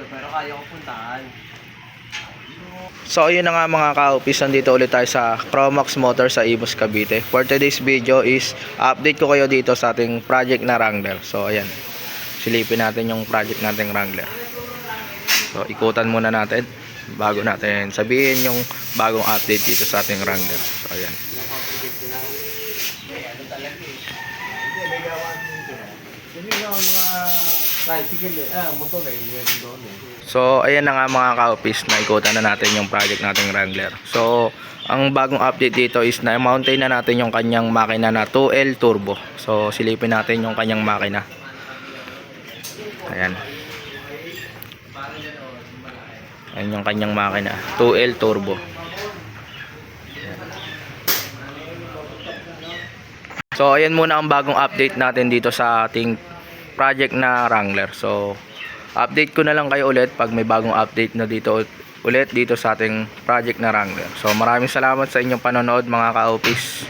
pero kaya ko puntahan. So ayun na nga mga ka-office, nandito ulit tayo sa Chromax Motor sa Imus, Cavite. For today's video is update ko kayo dito sa ating project na Wrangler. So ayan, silipin natin yung project nating Wrangler. So ikutan muna natin bago natin sabihin yung bagong update dito sa ating Wrangler. So ayan. So ayan na nga mga ka-office, naikutan na natin yung project nating Wrangler. So ang bagong update dito is na-mountain na natin yung kanyang makina na 2L turbo. So silipin natin yung kanyang makina. Ayan. Ayan yung kanyang makina, 2L turbo. So ayan muna ang bagong update natin dito sa ating project na Wrangler. So update ko na lang kayo ulit pag may bagong update na dito ulit dito sa ating project na Wrangler. So maraming salamat sa inyong panonood mga ka-office.